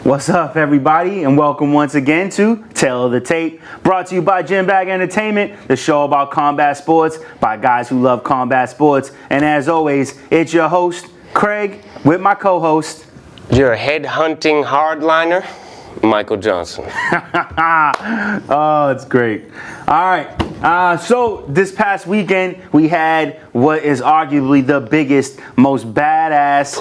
What's up, everybody, and welcome once again to Tale of the Tape, brought to you by Gym Bag Entertainment, the show about combat sports by guys who love combat sports. And as always, it's your host, Craig, with my co-host, your head-hunting hardliner, Michael Johnson. Oh, it's great. All right. So this past weekend, we had what is arguably the biggest, most badass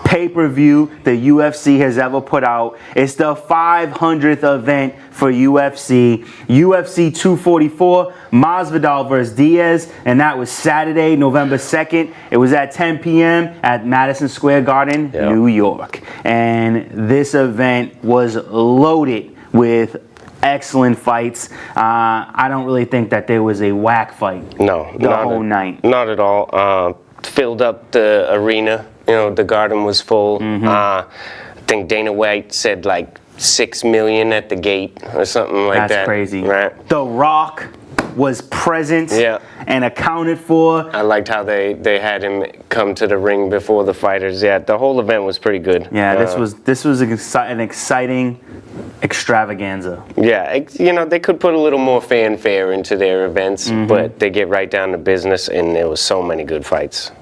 pay-per-view the UFC has ever put out. It's the 500th event for UFC 244, Masvidal versus Diaz, and that was Saturday, November 2nd. It was at 10 p.m. at Madison Square Garden, New York. And this event was loaded with excellent fights. I don't really think that there was a whack fight the whole night. Not at all. Filled up the arena. You know, the garden was full. I think Dana White said like 6 million at the gate or something like that. That's crazy. Right? The Rock was present and accounted for. I liked how they had him come to the ring before the fighters. Yeah, the whole event was pretty good. Yeah, this was an exciting extravaganza. Yeah, you know, they could put a little more fanfare into their events, but they get right down to business, and there was so many good fights.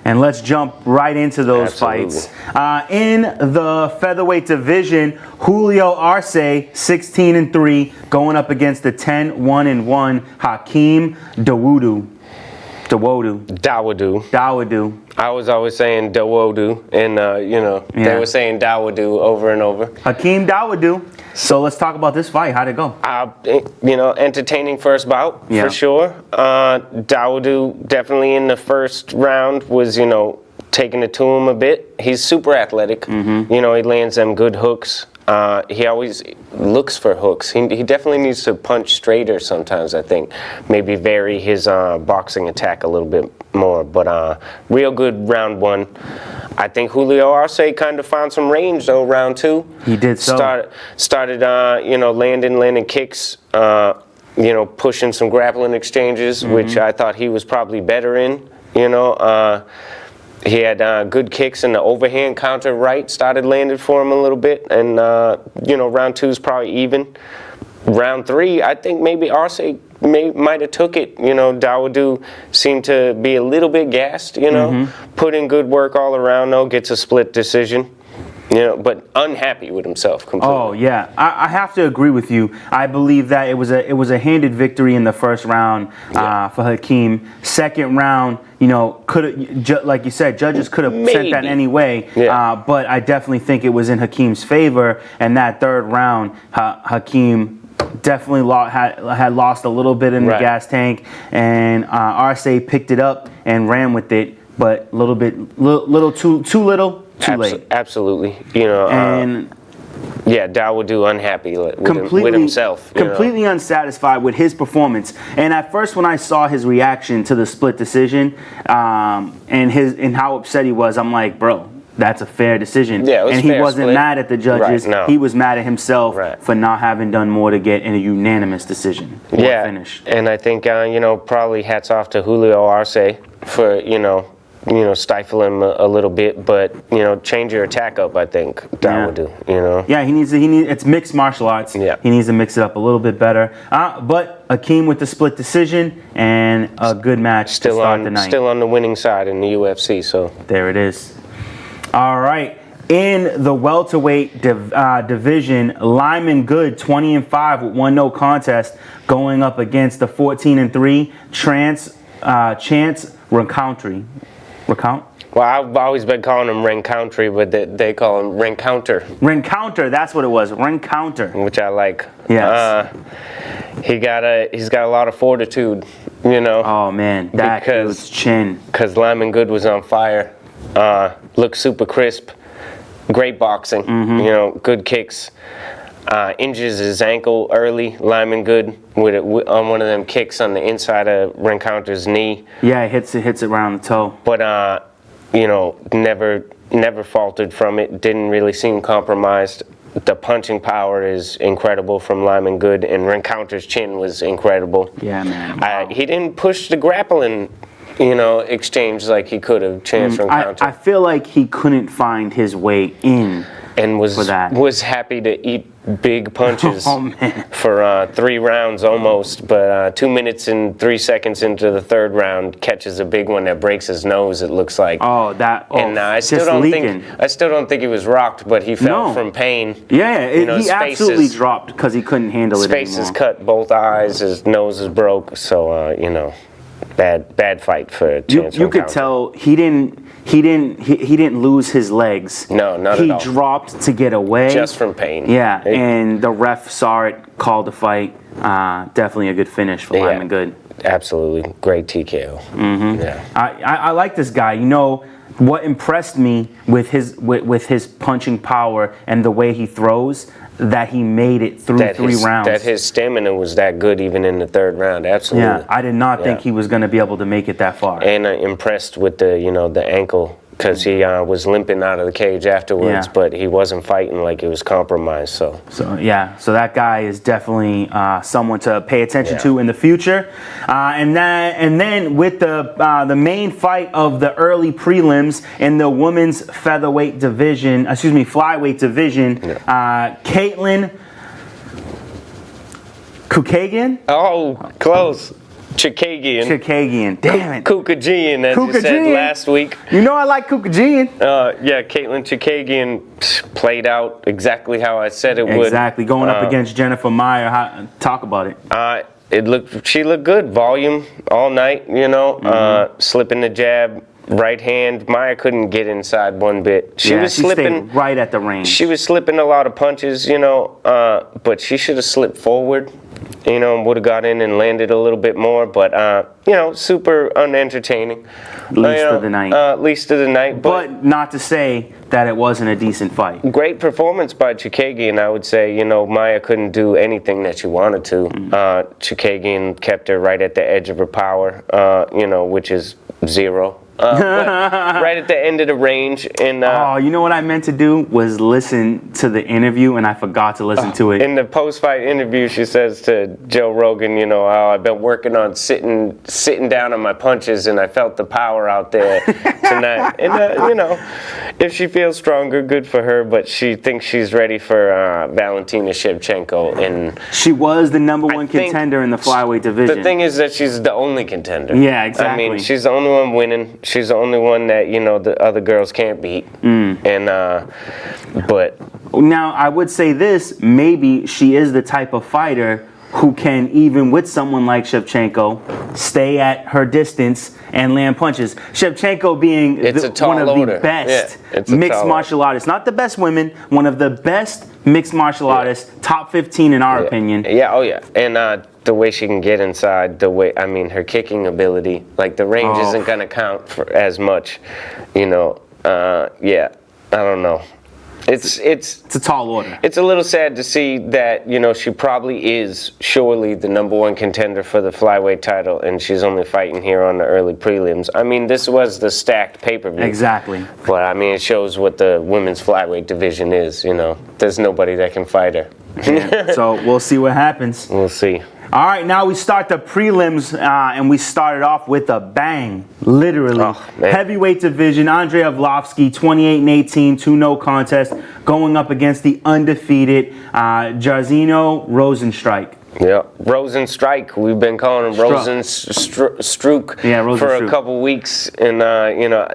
And let's jump right into those fights. In the featherweight division, Julio Arce, 16-3, going up against the 10-1-1 Hakeem Dawodu. I was always saying Dawodu, and they were saying Dawodu over and over. Hakeem Dawodu. So let's talk about this fight. How'd it go? Entertaining first bout for sure. Dawodu definitely in the first round was, taking it to him a bit. He's super athletic. He lands them good hooks. He always looks for hooks. He definitely needs to punch straighter sometimes, I think. Maybe vary his boxing attack a little bit more. But real good round one. I think Julio Arce kind of found some range, though, round two. He did so. Started landing kicks, pushing some grappling exchanges, which I thought he was probably better in, He had good kicks and the overhand counter right started landing for him a little bit. And, round two is probably even. Round three, I think maybe Arce might have took it. Dawodu seemed to be a little bit gassed, Put in good work all around, though, gets a split decision. But unhappy with himself completely. Oh yeah, I have to agree with you. I believe that it was a handed victory in the first round for Hakeem. Second round, like you said, judges could have sent that any way. But I definitely think it was in Hakeem's favor. And that third round, Hakeem definitely had lost a little bit in the gas tank, and Arce picked it up and ran with it, but little too little. Too late. Absolutely. Dawodu unhappy with himself. Completely unsatisfied with his performance. And at first when I saw his reaction to the split decision and how upset he was, I'm like, bro, that's a fair decision. Yeah, it was and he wasn't mad at the judges. Right, no. He was mad at himself for not having done more to get in a unanimous decision. Finish. And I think, probably hats off to Julio Arce for, stifle him a little bit, but change your attack up. I think Dawodu. Yeah, he needs. It's mixed martial arts. Yeah. He needs to mix it up a little bit better. But Hakeem with the split decision and a good match to start the night. Still on the winning side in the UFC. So there it is. All right. In the welterweight division, Lyman Good, 20-5 with 1 no contest, going up against the 14-3 Chance Rencounter. Well, I've always been calling him Rencounter, but they call him Rencounter. Rencounter, that's what it was. Rencounter, which I like. Yes. He's got a lot of fortitude, Oh man, that dude's chin. Because Lyman Good was on fire. Looked super crisp. Great boxing. Good kicks. Injures his ankle early. Lyman Good on one of them kicks on the inside of Rencounter's knee. Yeah, it hits it around the toe. But never faltered from it. Didn't really seem compromised. The punching power is incredible from Lyman Good, and Rencounter's chin was incredible. Yeah, man. Wow. He didn't push the grappling, exchange like he could have. Chance Rencounter. I feel like he couldn't find his way in and for that. was happy to eat big punches man. for 3 rounds almost, but 2 minutes and 3 seconds into the 3rd round, catches a big one that breaks his nose. It looks like. And I still don't think he was rocked, but he fell from pain. Yeah, he absolutely dropped because he couldn't handle it anymore. His face is cut, both eyes, his nose is broke. So bad fight for Chance. You could tell he didn't lose his legs. No, not at all. He dropped to get away. Just from pain. Yeah, and the ref saw it, called the fight. Definitely a good finish for Lyman Good. Absolutely. Great TKO. Mm-hmm. Yeah. I like this guy. You know, what impressed me with his punching power and the way he throws, that he made it through 3 rounds. That his stamina was that good even in the 3rd round. Absolutely. Yeah, I did not think he was going to be able to make it that far. And impressed with the ankle, because he was limping out of the cage afterwards, but he wasn't fighting like it was compromised. So that guy is definitely someone to pay attention to in the future. And then with the main fight of the early prelims in the women's flyweight division, Katlyn Chookagian. Oh, close. Chookagian. Damn it. Chookagian, as you said last week. You know I like Chookagian. Katlyn Chookagian played out exactly how I said it would. Exactly. Going up against Jennifer Meyer. Talk about it. She looked good. Volume all night, slipping the jab. Right hand, Maya couldn't get inside one bit. She was slipping stayed right at the range. She was slipping a lot of punches, but she should have slipped forward, and would have got in and landed a little bit more. But super unentertaining. Least of the night. Least of the night. But not to say that it wasn't a decent fight. Great performance by Chookagian, I would say. Maya couldn't do anything that she wanted to. Chookagian kept her right at the edge of her power, which is 0. Right at the end of the range. And you know what I meant to do was listen to the interview, and I forgot to listen to it. In the post-fight interview, she says to Joe Rogan, how I've been working on sitting down on my punches, and I felt the power out there tonight. And if she feels stronger, good for her. But she thinks she's ready for Valentina Shevchenko, and she was the number 1 contender in the flyweight division. The thing is that she's the only contender. Yeah, exactly. I mean, she's the only one winning. She's the only one that the other girls can't beat. But now I would say this: maybe she is the type of fighter who can, even with someone like Shevchenko, stay at her distance and land punches. Shevchenko being one of the best mixed martial artists, not the best women, one of the best mixed martial artists, top 15 in our opinion. And the way she can get inside, her kicking ability, the range isn't going to count for as much, I don't know. It's a tall order. It's a little sad to see that, she probably is surely the number 1 contender for the flyweight title, and she's only fighting here on the early prelims. I mean, this was the stacked pay-per-view. Exactly. But, it shows what the women's flyweight division is, There's nobody that can fight her. So we'll see what happens. We'll see. All right, now we start the prelims, and we started off with a bang, literally. Heavyweight division, Andrei Arlovski, 28-18, 2-0 contest, going up against the undefeated Jairzinho Rozenstruik. Yeah, Rozenstruik. We've been calling him Rozenstruik for a couple weeks, and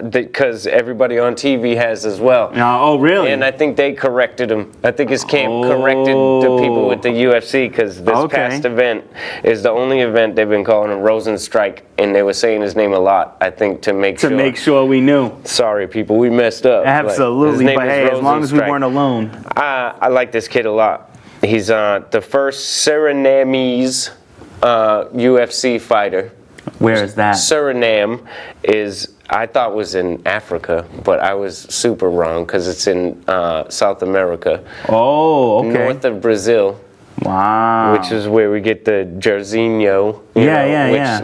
because everybody on TV has as well. Oh, really? And I think they corrected him. I think his camp corrected the people with the UFC, because this past event is the only event they've been calling him Rozenstruik, and they were saying his name a lot. I think to make sure we knew. Sorry, people, we messed up. Absolutely, but hey, as long as we weren't alone. I like this kid a lot. He's the first Surinamese UFC fighter. Where is that? Suriname I thought was in Africa, but I was super wrong because it's in South America. Oh, okay. North of Brazil. Wow. Which is where we get the Jairzinho.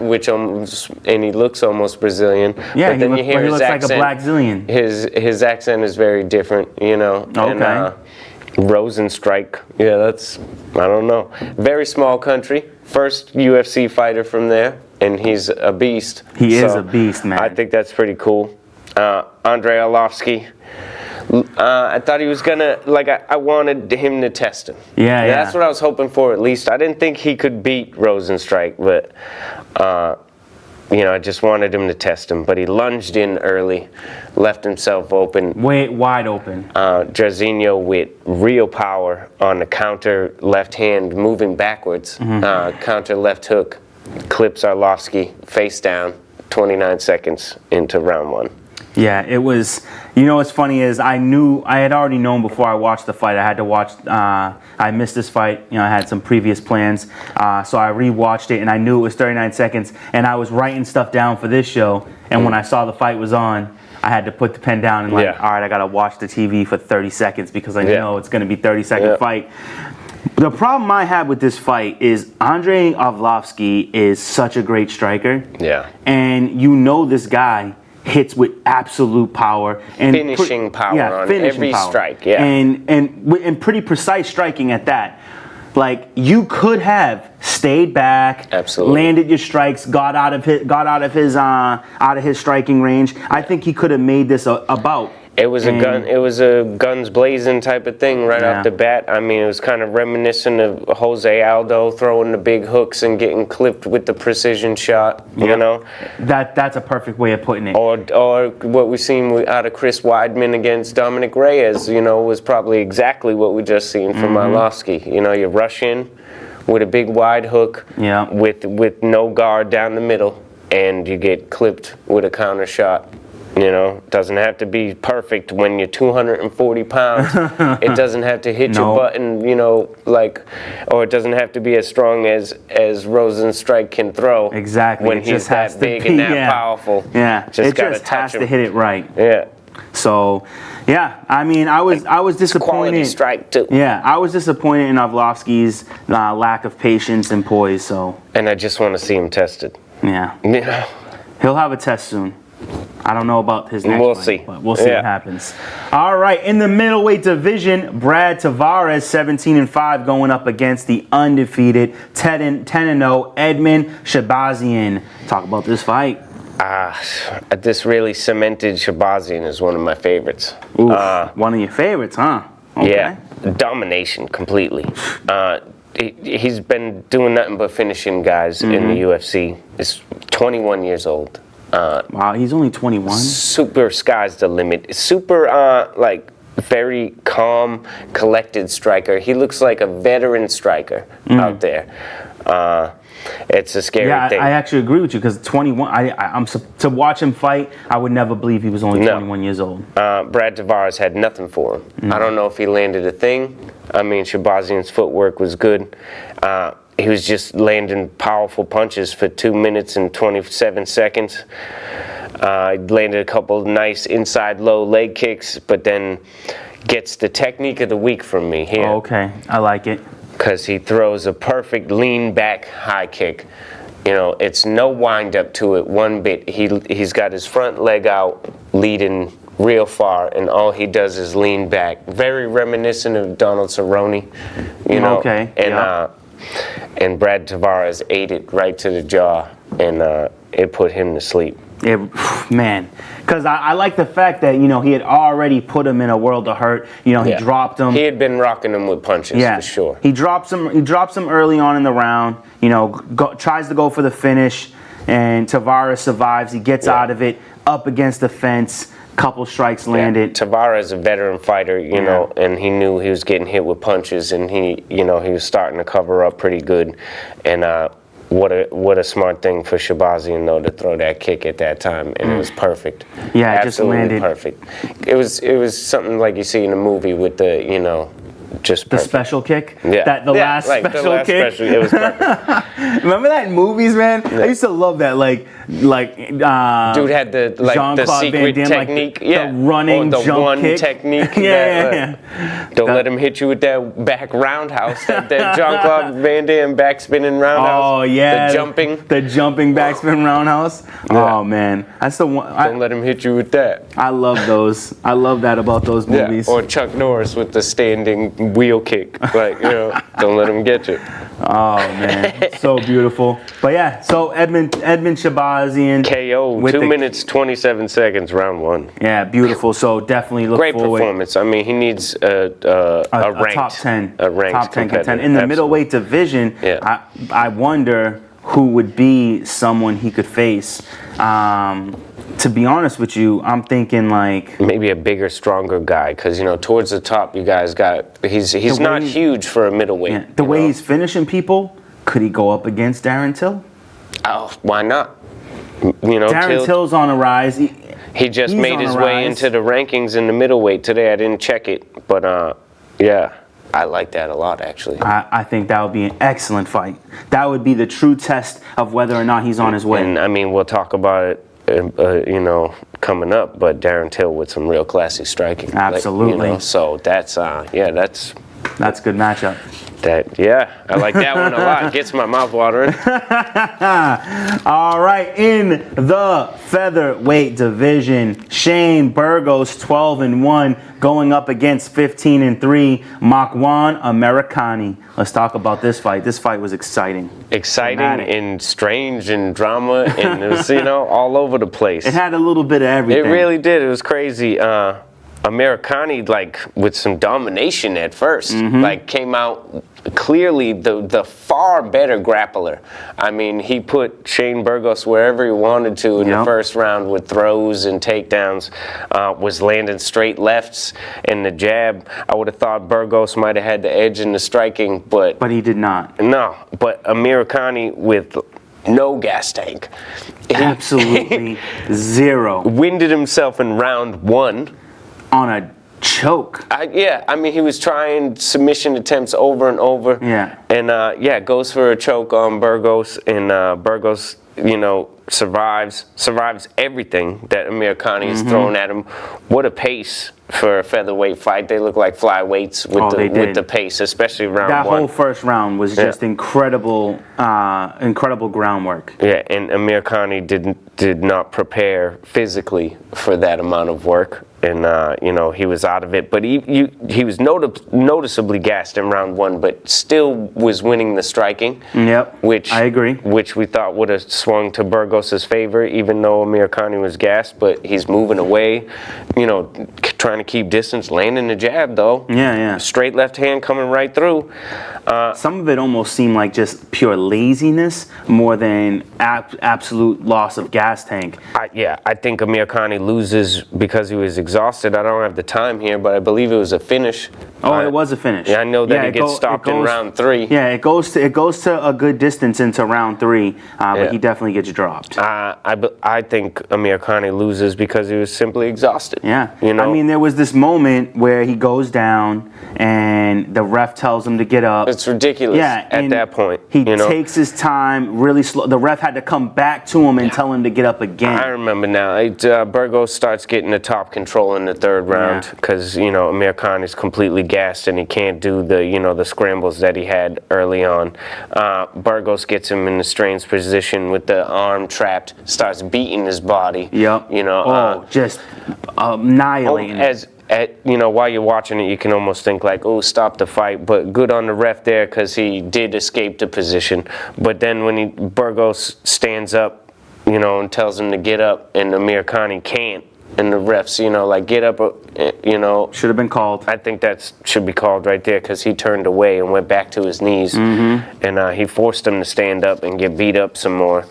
Which and he looks almost Brazilian. Yeah, but then you hear he his looks accent, like a black Zillion. His accent is very different, Okay. And, Rozenstruik. I don't know. Very small country. First UFC fighter from there, and he's a beast. He is a beast, man. I think that's pretty cool. Andrei Arlovski I thought he was gonna, like, I wanted him to test him. Yeah. That's what I was hoping for, at least. I didn't think he could beat Rosenstrike, but, I just wanted him to test him. But he lunged in early, left himself open. Wide open. Jairzinho with real power on the counter left hand, moving backwards. Counter left hook, clips Arlovski face down, 29 seconds into round 1. Yeah, it was, what's funny is I had already known before I watched the fight. I had to watch, I missed this fight. I had some previous plans. So I rewatched it and I knew it was 39 seconds. And I was writing stuff down for this show. And when I saw the fight was on, I had to put the pen down and all right, I got to watch the TV for 30 seconds because I know it's going to be 30-second fight. The problem I had with this fight is Andrei Arlovski is such a great striker. Yeah. And this guy hits with absolute power and finishing power on every strike, and pretty precise striking at that. Like, you could have stayed back, absolutely, landed your strikes, got out of his striking range. I think he could have made this a bout. It was a guns blazing type of thing right off the bat. I mean, it was kind of reminiscent of Jose Aldo throwing the big hooks and getting clipped with the precision shot. That's a perfect way of putting it. Or what we've seen out of Chris Weidman against Dominic Reyes, was probably exactly what we just seen from Arlovski. You rush in with a big wide hook, with no guard down the middle, and you get clipped with a counter shot. Doesn't have to be perfect when you're 240 pounds. It doesn't have to hit your button, or it doesn't have to be as strong as Rosenstrike can throw. Exactly. When he's that big and that powerful. Yeah. It just has to hit it right. Yeah. So, I mean, I was disappointed. Quality strike too. Yeah, I was disappointed in Arlovski's lack of patience and poise. So. And I just want to see him tested. Yeah. He'll have a test soon. I don't know about his next We'll fight, see. But we'll see what happens. All right, in the middleweight division, Brad Tavares, 17-5, going up against the undefeated 10-0 Edmund Chookagian. Talk about this fight. This really cemented Chookagian as one of my favorites. Oof, one of your favorites, huh? Okay. Yeah, domination completely. He's been doing nothing but finishing guys in the UFC. He's 21 years old. Wow, he's only 21. Super sky's the limit. Super, very calm, collected striker. He looks like a veteran striker out there. It's a scary thing. I actually agree with you because 21. To watch him fight, I would never believe he was only 21 years old. Brad Tavares had nothing for him. I don't know if he landed a thing. I mean, Chookagian's footwork was good. He was just landing powerful punches for 2 minutes and 27 seconds. He landed a couple nice inside low leg kicks, but then gets the technique of the week from me here. Oh, okay, I like it. Because he throws a perfect lean back high kick. It's no wind up to it one bit. He's got his front leg out, leading real far, and all he does is lean back. Very reminiscent of Donald Cerrone, Okay. And Brad Tavares ate it right to the jaw, and it put him to sleep. Man, because I like the fact that he had already put him in a world of hurt. He dropped him. He had been rocking him with punches for sure. He drops him early on in the round. Tries to go for the finish, and Tavares survives. He gets out of it, up against the fence. Couple strikes landed. Tavares, a veteran fighter, and he knew he was getting hit with punches, and he was starting to cover up pretty good. And what a smart thing for Chookagian though to throw that kick at that time, and it was perfect. Yeah, it absolutely just landed perfect. It was something like you see in a movie with the just the perfect. Special kick. Yeah, The last special kick. It was perfect. Remember that in movies, man? I used to love that. Dude had the secret technique, the running or the jump one kick technique. Don't let him hit you with that back roundhouse, that Jean-Claude Van Damme backspinning roundhouse. Oh yeah, the jumping backspin roundhouse. Yeah. Oh man, that's the one. Don't let him hit you with that. I love those. I love that about those movies. Or Chuck Norris with the standing wheel kick. Don't let him get you. Oh man, so beautiful. But yeah, so Edmund Shabazian KO, with 2 minutes 27 seconds, round 1. Yeah, beautiful. So definitely look Great forward. performance. I mean, he needs a ranked, top 10, a ranked top 10 competitor. contender in the middleweight division. Yeah. I wonder who would be someone he could face. To be honest with you, I'm thinking like maybe a bigger, stronger guy, because towards the top, you guys got he's not huge for a middleweight. Yeah, the way he's finishing people, could he go up against Darren Till? Oh, why not? Darren Till's on a rise. He just made his way into the rankings in the middleweight today. I didn't check it, but yeah, I like that a lot, actually. I think that would be an excellent fight. That would be the true test of whether or not he's on his way. And I mean, we'll talk about it, coming up. But Darren Till with some real classy striking. Absolutely. So that's that's a good matchup. I like that one a lot. Gets my mouth watering. All right, in the featherweight division, Shane Burgos 12-1 going up against 15-3 Makwan Americani. Let's talk about this fight. This fight was exciting. Dramatic. And strange and drama, and it was all over the place. It had a little bit of everything. It really did. It was crazy. Americani, with some domination at first, came out clearly the far better grappler. I mean, he put Shane Burgos wherever he wanted to in the first round with throws and takedowns, was landing straight lefts and the jab. I would have thought Burgos might have had the edge in the striking, but he did not. No, but Americani with no gas tank. Absolutely zero. Winded himself in round 1. On a choke. I mean, he was trying submission attempts over and over. Yeah. And goes for a choke on Burgos, and Burgos, survives everything that Amir Khani is throwing at him. What a pace for a featherweight fight. They look like flyweights with the pace, especially round 1. That whole first round was just incredible groundwork. Yeah, and Amir Khani did not prepare physically for that amount of work. And he was out of it, but he was noticeably gassed in round 1, but still was winning the striking. Yep, which I agree. Which we thought would have swung to Burgos' favor, even though Amir Khani was gassed. But he's moving away, trying to keep distance, landing the jab though. Yeah. Straight left hand coming right through. Some of it almost seemed like just pure laziness more than absolute loss of gas tank. I think Amir Khani loses because he was exhausted. I don't have the time here, but I believe it was a finish. Oh, it was a finish. Yeah, I know that he gets stopped in round 3. Yeah, it goes to a good distance into round 3, but he definitely gets dropped. I think Amir Khani loses because he was simply exhausted. Yeah, I mean, there was this moment where he goes down and the ref tells him to get up. It's ridiculous. Yeah, at that point, he takes his time, really slow. The ref had to come back to him and tell him to get up again. I remember now. Burgos starts getting the top control in the 3rd round because Amir Khan is completely gassed and he can't do the scrambles that he had early on. Burgos gets him in a strange position with the arm trapped, starts beating his body. Yep. Just annihilating. While you're watching it, you can almost think like, oh, stop the fight. But good on the ref there because he did escape the position. But then when Burgos stands up, and tells him to get up, and Amir Khani can't, and the refs, get up, Should have been called. I think that should be called right there because he turned away and went back to his knees. And he forced him to stand up and get beat up some more.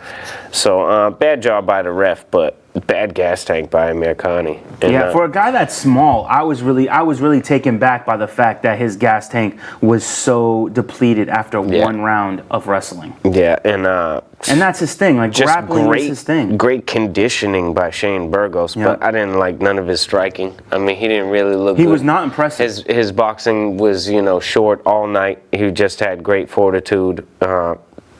So bad job by the ref, but bad gas tank by Amir Khani. And, for a guy that's small, I was really taken back by the fact that his gas tank was so depleted after one round of wrestling. Yeah, and that's his thing. Like grappling is his thing. Great conditioning by Shane Burgos, but I didn't like none of his striking. I mean, he didn't really look good. He was not impressive. His boxing was, short all night. He just had great fortitude.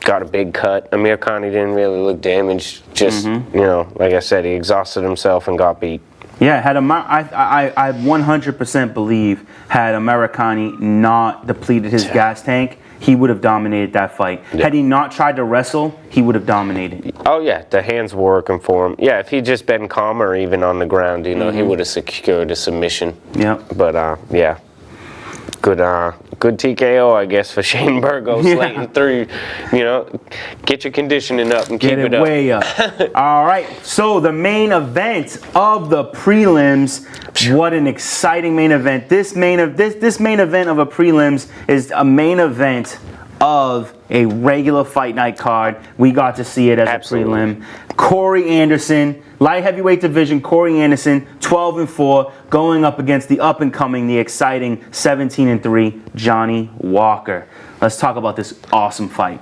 Got a big cut. Amir Khani didn't really look damaged. Just, like I said, he exhausted himself and got beat. Yeah, I 100% believe had Americani not depleted his gas tank, he would have dominated that fight. Yeah. Had he not tried to wrestle, he would have dominated. Oh yeah, the hands were working for him. Yeah, if he'd just been calmer even on the ground, he would have secured a submission. Yeah. But yeah. Good TKO, I guess, for Shane Burgos, late in 3. Get your conditioning up and keep it up. Way up. All right. So the main event of the prelims. What an exciting main event! This main event of a prelims is a main event of a regular fight night card. We got to see it as Absolutely. a prelim. Corey Anderson, light heavyweight division. Corey Anderson, 12-4, going up against the up-and-coming, the exciting 17-3 Johnny Walker. Let's talk about this awesome fight.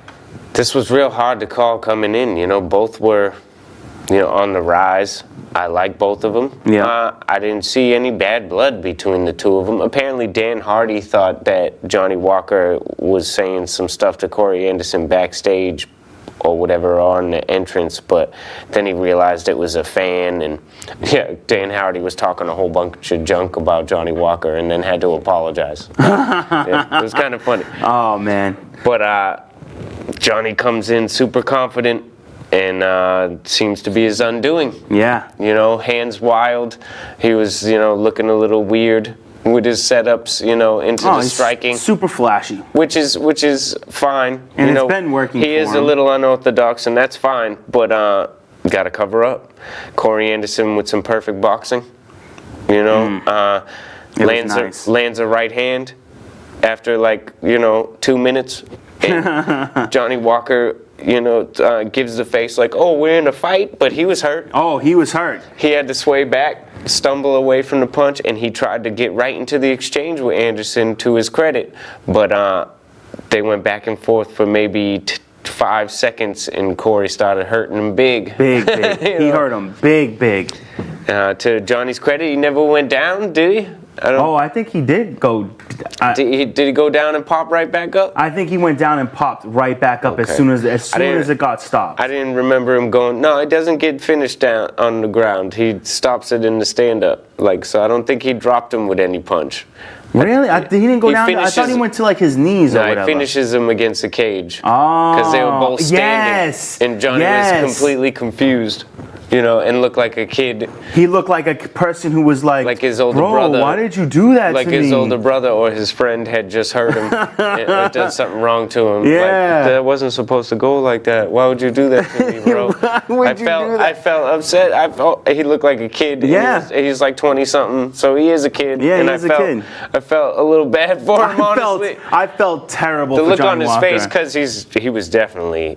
This was real hard to call coming in. Both were, on the rise. I like both of them. Yeah. I didn't see any bad blood between the two of them. Apparently, Dan Hardy thought that Johnny Walker was saying some stuff to Corey Anderson backstage or whatever on the entrance, but then he realized it was a fan, and Dan Hardy was talking a whole bunch of junk about Johnny Walker and then had to apologize. It was kind of funny. Oh, man. But Johnny comes in super confident, and seems to be his undoing. Yeah. Hands wild. He was, looking a little weird with his setups, into the striking. Super flashy. Which is fine. And it's been working He for is him. a little unorthodox, and that's fine, but got to cover up. Corey Anderson with some perfect boxing. Lands a right hand after 2 minutes. And Johnny Walker, gives the face like, oh, we're in a fight, but he was hurt. Oh, he was hurt. He had to sway back, stumble away from the punch, and he tried to get right into the exchange with Anderson, to his credit. But they went back and forth for maybe 5 seconds, and Corey started hurting him big. Big. He hurt him big. To Johnny's credit, he never went down, did he? I think he did go. Did he go down and pop right back up? I think he went down and popped right back up as soon as it got stopped. I didn't remember him going. No, it doesn't get finished down on the ground. He stops it in the stand-up. So I don't think he dropped him with any punch. Really? He didn't go down. I thought he went to his knees or whatever. He finishes him against the cage. Oh, because they were both standing. Yes. And Johnny was completely confused. And looked like a kid. He looked like a person who was like his older brother. Why did you do that to me? Like his older brother or his friend had just hurt him or done something wrong to him. Yeah. That wasn't supposed to go like that. Why would you do that to me, bro? I felt upset. He looked like a kid. Yeah. He's like 20-something, so he is a kid. Yeah, and he's a kid. I felt a little bad for him, honestly. I felt terrible the for look Johnny on his Walker. face, because he was definitely,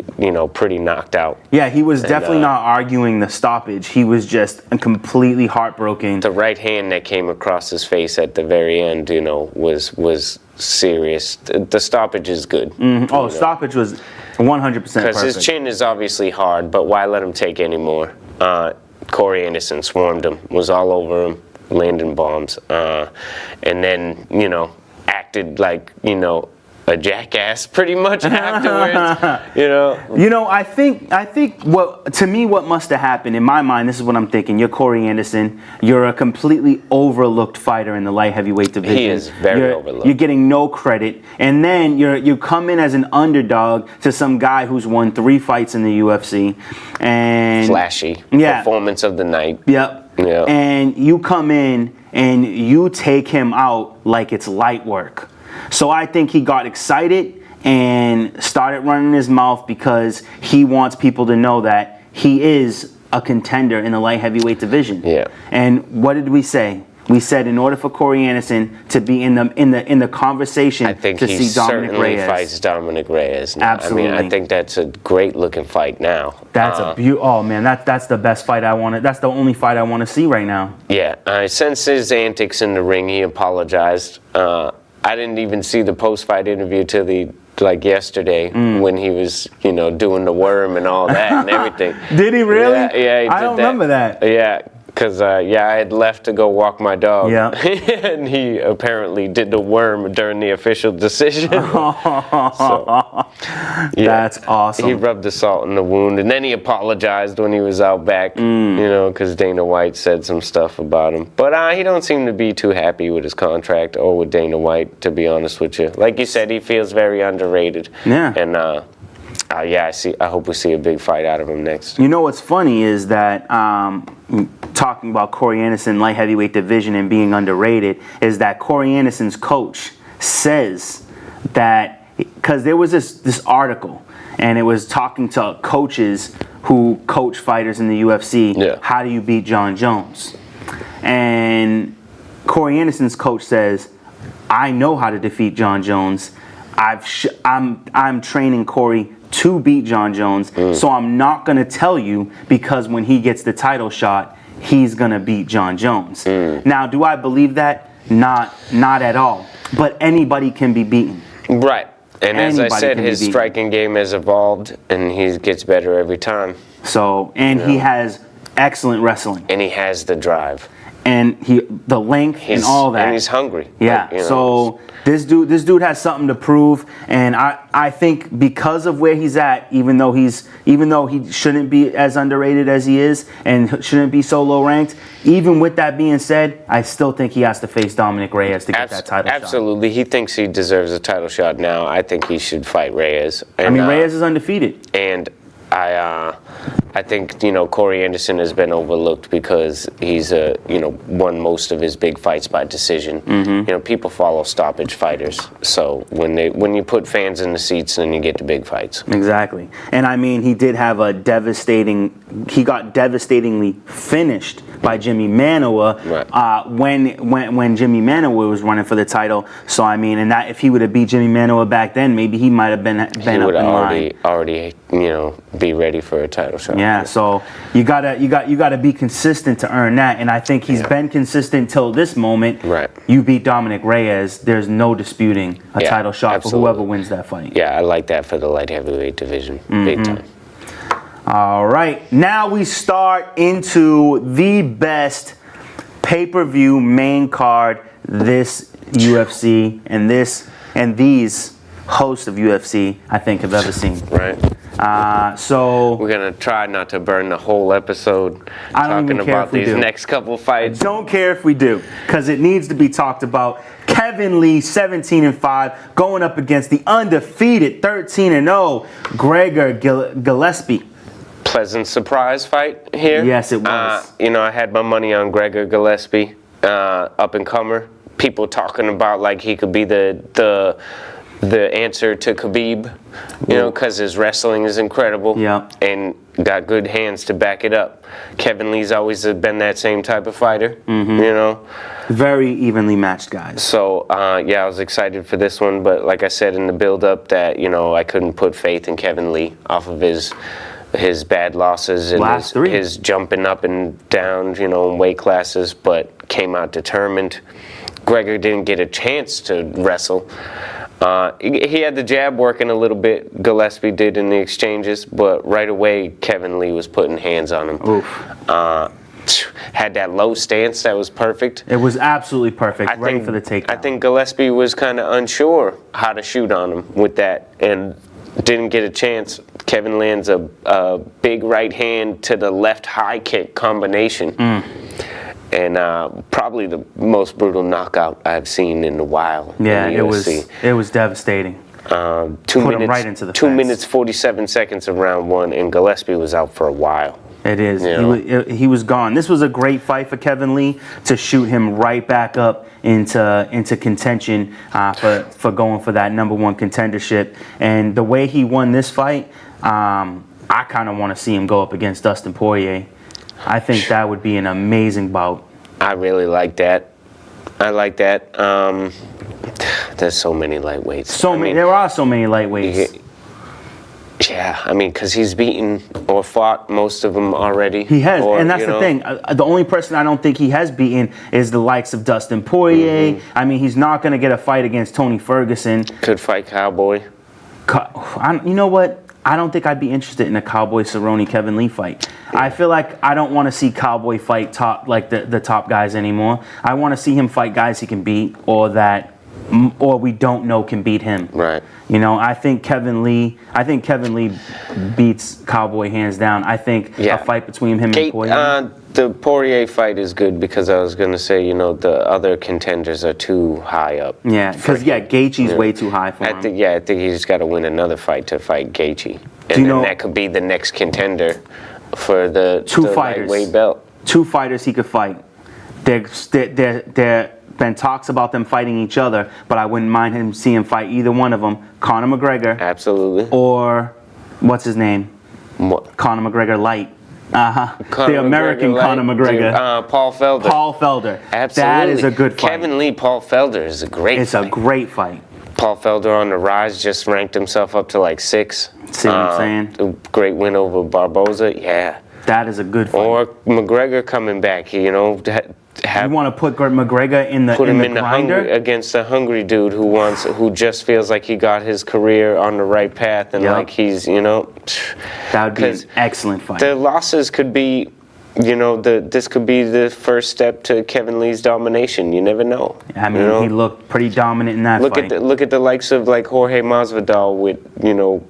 pretty knocked out. Yeah, he was definitely not arguing the stoppage. He was just completely heartbroken. The right hand that came across his face at the very end, was serious. The stoppage is good. Mm-hmm. Stoppage was 100% perfect. Because his chin is obviously hard, but why let him take any more? Corey Anderson swarmed him, was all over him, landing bombs, and then, acted like, a jackass pretty much afterwards. I think what must have happened in my mind, this is what I'm thinking. You're Corey Anderson. You're a completely overlooked fighter in the light heavyweight division. He is very overlooked. You're getting no credit, and then you come in as an underdog to some guy who's won 3 fights in the UFC, and flashy performance of the night. Yep. Yeah. And you come in and you take him out like it's light work. So I think he got excited and started running his mouth because he wants people to know that he is a contender in the light heavyweight division. Yeah. And what did we say? We said in order for Corey Anderson to be in the conversation I think to he see Dominic certainly Reyes. fights Dominic Reyes now. Absolutely. I think that's a great looking fight now. That's oh man, that's the best fight I want. That's the only fight I want to see right now. Yeah. Since his antics in the ring, he apologized. I didn't even see the post-fight interview till yesterday when he was, doing the worm and all that and everything. Did he really? Yeah, he did I don't remember that. Yeah, because I had left to go walk my dog. Yeah. And he apparently did the worm during the official decision. That's awesome. He rubbed the salt in the wound, and then he apologized when he was out back, because Dana White said some stuff about him. But he don't seem to be too happy with his contract or with Dana White, to be honest with you. Like you said, he feels very underrated. Yeah. And I hope we see a big fight out of him next. You know what's funny is that talking about Corey Anderson light heavyweight division and being underrated is that Corey Anderson's coach says that, because there was this article, and it was talking to coaches who coach fighters in the UFC. Yeah. How do you beat Jon Jones? And Corey Anderson's coach says, I know how to defeat Jon Jones. I'm training Corey to beat Jon Jones, so I'm not going to tell you, because when he gets the title shot, he's going to beat Jon Jones. Now, do I believe that? Not at all. But anybody can be beaten. Right. And as I Anybody said, can be his beaten. striking game has evolved, and he gets better every time. So, and he has excellent wrestling. And he has the drive. And the length and all that. And he's hungry. Yeah. Like, you know, so this dude has something to prove, and I think because of where he's at, even though he shouldn't be as underrated as he is and shouldn't be so low ranked, even with that being said, I still think he has to face Dominic Reyes to get that title shot. Absolutely. He thinks he deserves a title shot now. I think he should fight Reyes. And, I mean, Reyes is undefeated. And I think, you know, Corey Anderson has been overlooked because he's won most of his big fights by decision. You know, people follow stoppage fighters. So when you put fans in the seats, then you get the big fights. Exactly. And I mean, he did have he got devastatingly finished by Jimmy Manuwa when Jimmy Manuwa was running for the title. So I mean, and that if he would have beat Jimmy Manuwa back then, maybe he might have been up in line. Already, you know, be ready for a title shot. Yeah, so you gotta be consistent to earn that, and I think he's been consistent till this moment. Right. You beat Dominic Reyes, there's no disputing a title shot for whoever wins that fight. Yeah, I like that for the light heavyweight division, big time. All right, now we start into the best pay-per-view main card this UFC and these hosts of UFC I think have ever seen. Right. So we're gonna try not to burn the whole episode talking about these next couple fights. Don't care if we do, because it needs to be talked about. Kevin Lee, 17-5, going up against the undefeated 13-0 Gregor Gillespie. Pleasant surprise fight here. Yes, it was. You know, I had my money on Gregor Gillespie, up and comer. People talking about like he could be the answer to Khabib, you know, because his wrestling is incredible. Yeah. And got good hands to back it up. Kevin Lee's always been that same type of fighter, you know. Very evenly matched guys. So, yeah, I was excited for this one, but like I said in the build-up that, you know, I couldn't put faith in Kevin Lee off of his bad losses and his jumping up and down, you know, in weight classes, but came out determined. Gregor didn't get a chance to wrestle. He had the jab working a little bit, Gillespie did in the exchanges, but right away Kevin Lee was putting hands on him. Oof. Had that low stance that was perfect. It was absolutely perfect, ready for the takedown. I think Gillespie was kind of unsure how to shoot on him with that and didn't get a chance. Kevin lands a big right hand to the left high kick combination. And probably the most brutal knockout I've seen in a while. Yeah, in the UFC. It was devastating. Put him right into the 2 fence. minutes 47 seconds of round one, and Gillespie was out for a while. It is. You He was gone. This was a great fight for Kevin Lee to shoot him right back up into contention for going for that #1 contendership. And the way he won this fight, I kind of want to see him go up against Dustin Poirier. I think that would be an amazing bout. I really like that. I like that. There's so many lightweights. There are so many lightweights. Yeah, I mean, because he's beaten or fought most of them already. He has, and that's the thing. The only person I don't think he has beaten is the likes of Dustin Poirier. I mean, he's not going to get a fight against Tony Ferguson. Could fight Cowboy. You know what? I don't think I'd be interested in a Cowboy Cerrone Kevin Lee fight. I feel like I don't want to see Cowboy fight the top guys anymore. I want to see him fight guys he can beat or we don't know can beat him. Right. You know, I think Kevin Lee beats Cowboy hands down. I think a fight between him and Poirier. The Poirier fight is good because I was going to say, you know, the other contenders are too high up. Yeah, because Gaethje's way too high for him. I think he's got to win another fight to fight Gaethje. And then that could be the next contender for the lightweight belt. 2 fighters he could fight. They're been talks about them fighting each other, but I wouldn't mind him seeing fight either one of them. Conor McGregor. Absolutely. Or, what's his name? What? Conor McGregor Light. The American Conor McGregor. Paul Felder. Paul Felder. Absolutely. That is a good fight. Kevin Lee, Paul Felder is a great fight. It's a great fight. Paul Felder on the rise, just ranked himself up to like 6. See what I'm saying? A great win over Barboza, yeah. That is a good fight. Or McGregor coming back, you know. You want to put McGregor in the grinder? Against a hungry dude who just feels like he got his career on the right path and like he's, you know. That would be an excellent fight. The losses could be, you know, this could be the first step to Kevin Lee's domination. You never know. I mean, he looked pretty dominant in that fight. Look at the likes of like Jorge Masvidal with, you know,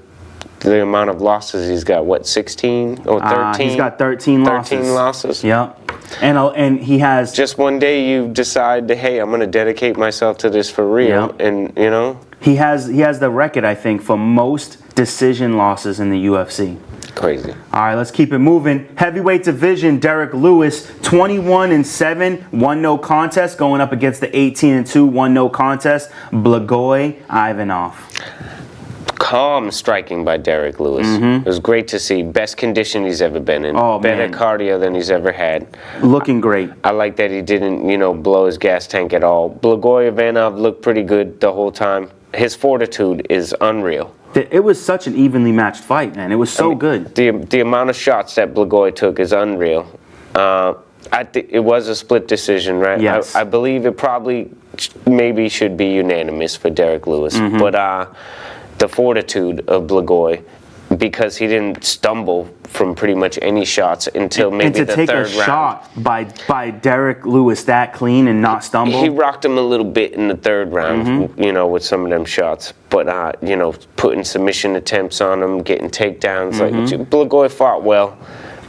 the amount of losses he's got. What, 16 or 13? He's got 13 losses. 13 losses. Yep. And he has... Just one day you decide, hey, I'm going to dedicate myself to this for real. Yep. And, you know. He has the record, I think, for most decision losses in the UFC. Crazy. All right, let's keep it moving. Heavyweight division, Derrick Lewis, 21-7, 1 no contest, going up against the 18-2, 1 no contest, Blagoy Ivanov. Calm striking by Derrick Lewis. It was great to see. Best condition he's ever been in. Better cardio than he's ever had. Looking great. I like that he didn't, you know, blow his gas tank at all. Blagoy Ivanov looked pretty good the whole time. His fortitude is unreal. It was such an evenly matched fight, man. It was so good. The amount of shots that Blagoy took is unreal. I think it was a split decision, right? Yes. I believe it probably maybe should be unanimous for Derrick Lewis, but the fortitude of Blagoy, because he didn't stumble from pretty much any shots until maybe the third round. And to take a shot by Derrick Lewis that clean and not stumble. He rocked him a little bit in the third round, you know, with some of them shots. But, you know, putting submission attempts on him, getting takedowns. Like Blagoy fought well,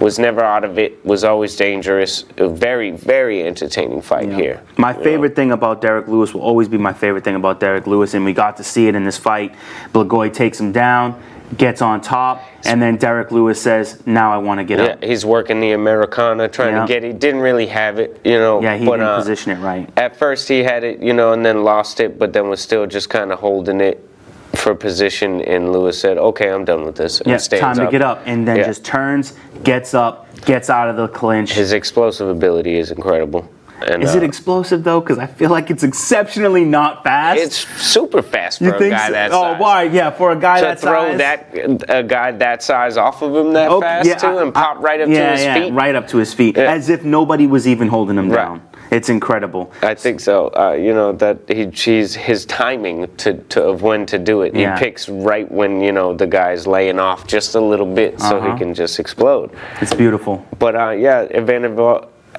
was never out of it, was always dangerous. A very, very entertaining fight here. My favorite thing about Derrick Lewis will always be my favorite thing about Derrick Lewis, and we got to see it in this fight. Blagoy takes him down, gets on top, and then Derrick Lewis says, now I want to get up. Yeah, he's working the Americana, trying to get it. Didn't really have it, you know. Yeah, he didn't position it right. At first he had it, you know, and then lost it, but then was still just kind of holding it for position, and Lewis said, okay, I'm done with this. And time to get up, and then just turns, gets up, gets out of the clinch. His explosive ability is incredible. And, is it explosive, though? Because I feel like it's exceptionally not fast. It's super fast for a guy that size. Oh, why? Yeah, for a guy that size. To throw a guy that size off of him that fast, too, and pop right up to his feet? Right up to his feet, as if nobody was even holding him down. It's incredible. I think so. You know, that his timing of when to do it. He picks right when, you know, the guy's laying off just a little bit so he can just explode. It's beautiful. But,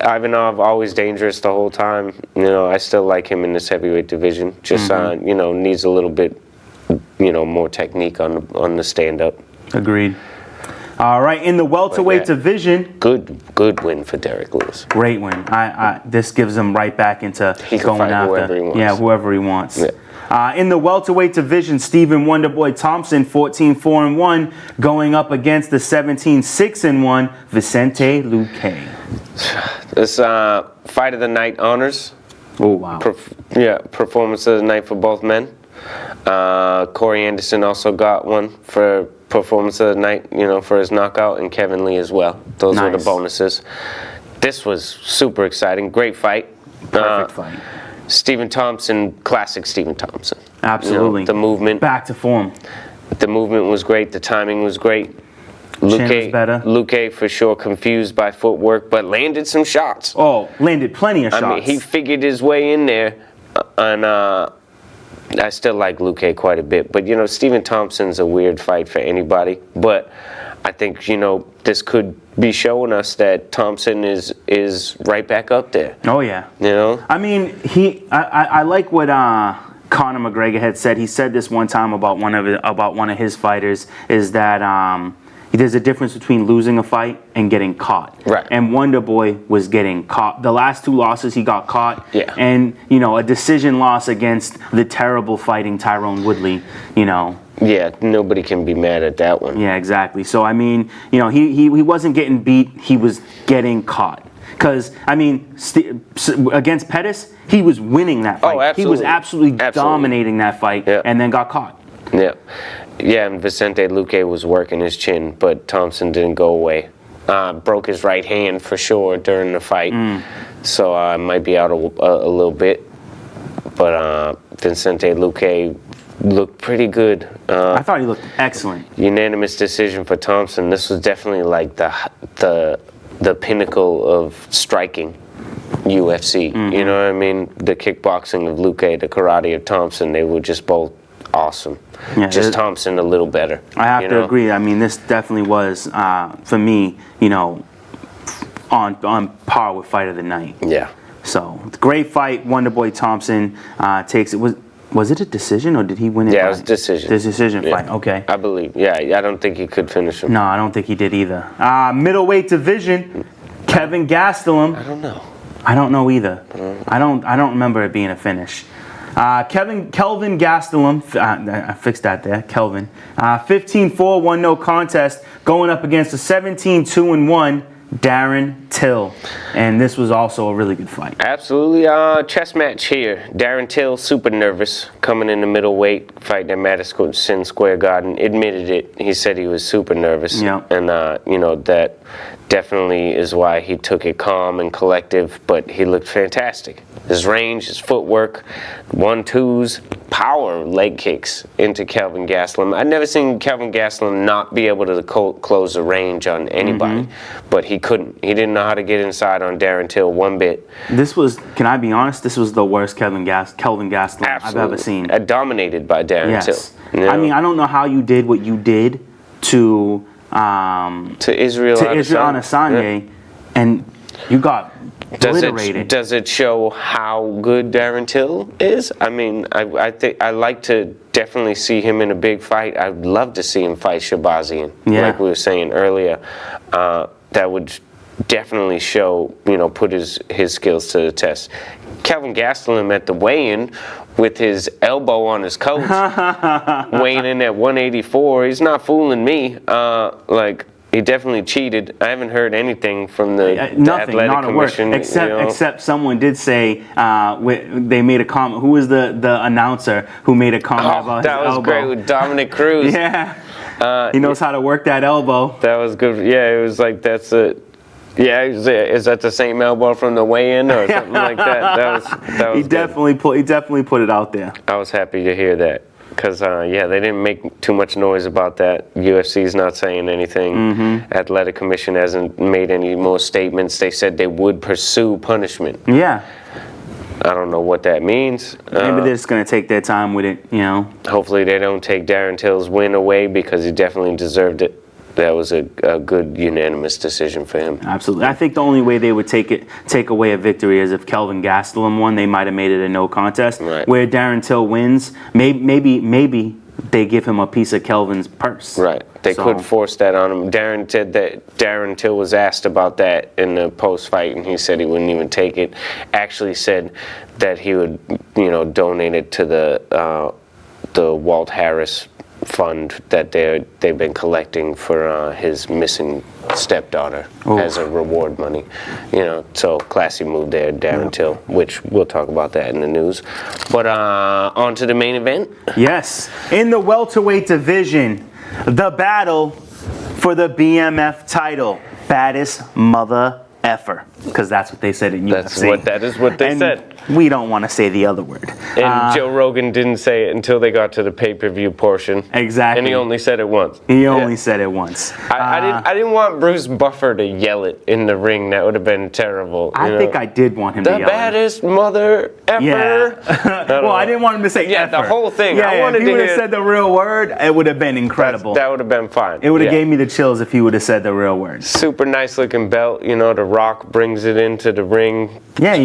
Ivanov always dangerous the whole time. You know, I still like him in this heavyweight division. Just, you know, needs a little bit, you know, more technique on the stand-up. Agreed. All right, in the welterweight division. Good win for Derrick Lewis. Great win. This gives him right back into going after whoever he wants. Yeah, whoever he wants. Yeah. In the welterweight division, Stephen Wonderboy Thompson, 14-4-1, going up against the 17-6-1 Vicente Luque. This fight of the night honors. Oh wow. Performance of the night for both men. Corey Anderson also got one for performance of the night, you know, for his knockout, and Kevin Lee as well. Those were the bonuses. This was super exciting. Great fight. Perfect fight. Stephen Thompson, classic Stephen Thompson. Absolutely. You know, the movement. Back to form. The movement was great. The timing was great. Luque for sure confused by footwork, but landed some shots. Oh, landed plenty of shots. I mean, he figured his way in there, and I still like Luque quite a bit. But, you know, Stephen Thompson's a weird fight for anybody. But I think, you know, this could be showing us that Thompson is right back up there. Oh, yeah. You know? I mean, I like what Conor McGregor had said. He said this one time about one of his fighters, is that there's a difference between losing a fight and getting caught. Right. And Wonderboy was getting caught. The last 2 losses, he got caught. Yeah. And, you know, a decision loss against the terrible fighting Tyrone Woodley, you know. Yeah, nobody can be mad at that one. Yeah, exactly. So, I mean, you know, he wasn't getting beat. He was getting caught. Because, I mean, against Pettis, he was winning that fight. Oh, absolutely. He was absolutely dominating that fight and then got caught. Yeah. Yeah, and Vicente Luque was working his chin, but Thompson didn't go away. Broke his right hand for sure during the fight. So I might be out a little bit. But Vicente Luque looked pretty good. I thought he looked excellent. Unanimous decision for Thompson. This was definitely like the pinnacle of striking UFC. You know what I mean? The kickboxing of Luque, the karate of Thompson, they were just both awesome. Yeah, just Thompson a little better. I have to agree. I mean, this definitely was, for me, on par with fight of the night. Yeah. So, great fight. Wonderboy Thompson takes it. Was it a decision or did he win it? Yeah, it was a decision. Decision fight, okay. I believe. Yeah, I don't think he could finish him. No, I don't think he did either. Middleweight division, Kelvin Gastelum. I don't know. I don't know either. I don't remember it being a finish. Kelvin Gastelum, I fixed that there, Kelvin. 15-4, 1-0 contest, going up against a 17-2-1 Darren Till. And this was also a really good fight. Absolutely. Chess match here. Darren Till, super nervous, coming in the middleweight, fighting at Madison Square Garden. Admitted it. He said he was super nervous. Yeah. And, that definitely is why he took it calm and collective, but he looked fantastic. His range, his footwork, 1-2s, power leg kicks into Kelvin Gastelum. I've never seen Kelvin Gastelum not be able to close the range on anybody, but he couldn't. He didn't know how to get inside on Darren Till one bit. This was, can I be honest, this was the worst Kelvin Gastelum I've ever seen. Dominated by Darren Till. I mean, I don't know how you did what you did to Israel Adesanya, and you got obliterated. Does it show how good Darren Till is? I mean, I think I like to definitely see him in a big fight. I'd love to see him fight Chookagian, like we were saying earlier. That would definitely show, put his skills to the test. Kelvin Gastelum at the weigh-in with his elbow on his coach, weighing in at 184. He's not fooling me. He definitely cheated. I haven't heard anything from the athletic commission. Except someone did say they made a comment. Who was the announcer who made a comment about his elbow? That was great with Dominic Cruz. He knows how to work that elbow. That was good. Yeah, it was like that's a. Yeah, is that the same elbow from the weigh-in or something like that? That was he definitely put it out there. I was happy to hear that because they didn't make too much noise about that. UFC's not saying anything. Athletic Commission hasn't made any more statements. They said they would pursue punishment. Yeah. I don't know what that means. Maybe they're just going to take their time with it, Hopefully they don't take Darren Till's win away because he definitely deserved it. That was a good unanimous decision for him. Absolutely. I think the only way they would take away a victory is if Kelvin Gastelum won. They might have made it a no contest. Right. Where Darren Till wins, maybe they give him a piece of Kelvin's purse. Right. They could force that on him. Darren said that Darren Till was asked about that in the post-fight, and he said he wouldn't even take it. Actually said that he would, donate it to the Walt Harris fund that they've been collecting for his missing stepdaughter as a reward money. So classy move there, Darren Till, which we'll talk about that in the news. But on to the main event. Yes, in the welterweight division, the battle for the BMF title. Baddest mother effer, because that's what they said in UFC. That is what they said. We don't want to say the other word. And Joe Rogan didn't say it until they got to the pay-per-view portion. Exactly. And he only said it once. I didn't want Bruce Buffer to yell it in the ring. That would have been terrible. I think I did want him to yell it. The baddest mother effer. Yeah. Well, I didn't want him to say effer. The whole thing. Yeah, if he would have said the real word, it would have been incredible. That would have been fine. It would have gave me the chills if he would have said the real word. Super nice looking belt. The Rock brings it into the ring. Yeah,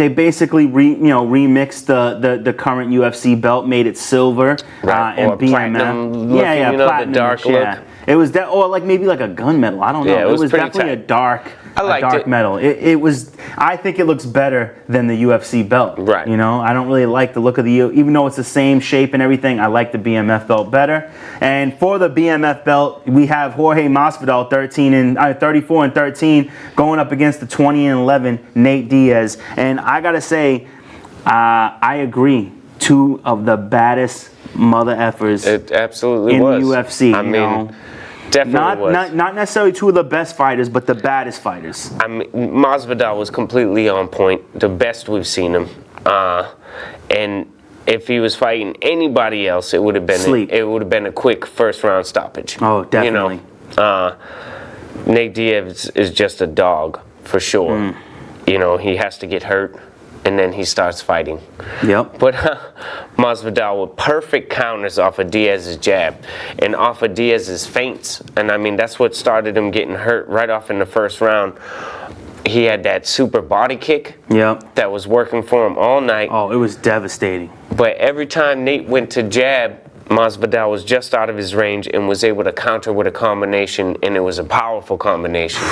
they basically remixed the current UFC belt, made it silver, and BMF. Platinum looking, platinum, the dark look. It was maybe like a gunmetal. I don't know. Yeah, it was definitely a dark liked dark it. metal. It was. I think it looks better than the UFC belt. Right. You know, I don't really like the look of the, even though it's the same shape and everything. I like the BMF belt better. And for the BMF belt, we have Jorge Masvidal 34 and 13 going up against the 20 and 11 Nate Diaz. And I gotta say, I agree. Two of the baddest mother effers. It absolutely in was. the UFC. I mean, definitely not necessarily two of the best fighters, but the baddest fighters. I mean, Masvidal was completely on point, the best we've seen him. And if he was fighting anybody else, it would have been a quick first round stoppage. Oh, definitely. You know, Nate Diaz is just a dog for sure. You know, he has to get hurt, and then he starts fighting. Yep. But Masvidal with perfect counters off of Diaz's jab and off of Diaz's feints. And I mean, that's what started him getting hurt right off in the first round. He had that super body kick. Yep. That was working for him all night. Oh, it was devastating. But every time Nate went to jab, Masvidal was just out of his range and was able to counter with a combination, and it was a powerful combination.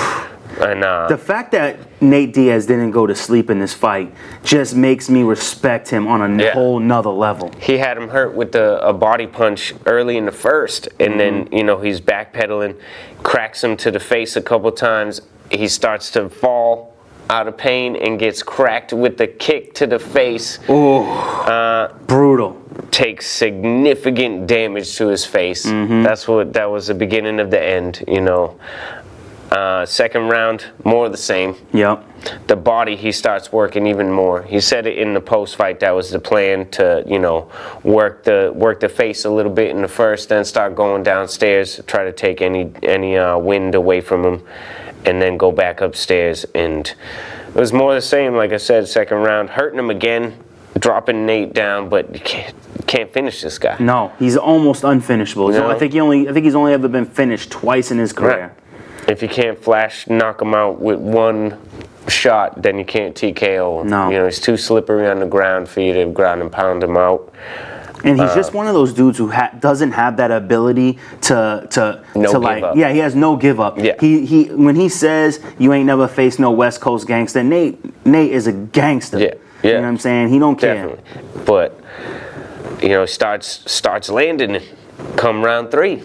And the fact that Nate Diaz didn't go to sleep in this fight just makes me respect him on a whole nother level. He had him hurt with a body punch early in the first, and then, you know, he's backpedaling, cracks him to the face a couple times. He starts to fall out of pain and gets cracked with the kick to the face. Oh, brutal. Takes significant damage to his face. That was the beginning of the end, you know. Second round, more of the same. Yep. The body, he starts working even more. He said it in the post-fight, that was the plan, to, you know, work the face a little bit in the first, then start going downstairs, try to take any wind away from him, and then go back upstairs. And it was more of the same, like I said, second round, hurting him again, dropping Nate down, but you can't finish this guy. No, he's almost unfinishable. No. I think he's only ever been finished twice in his career. Right. If you can't knock him out with one shot, then you can't TKO him. No. You know, he's too slippery on the ground for you to ground and pound him out. And he's just one of those dudes who doesn't have that ability to like, up. yeah, he has no give up. Yeah. He when he says you ain't never faced no West Coast gangster, Nate is a gangster. Yeah. You know what I'm saying? He don't care. Definitely. But, you know, starts landing it. Come round 3,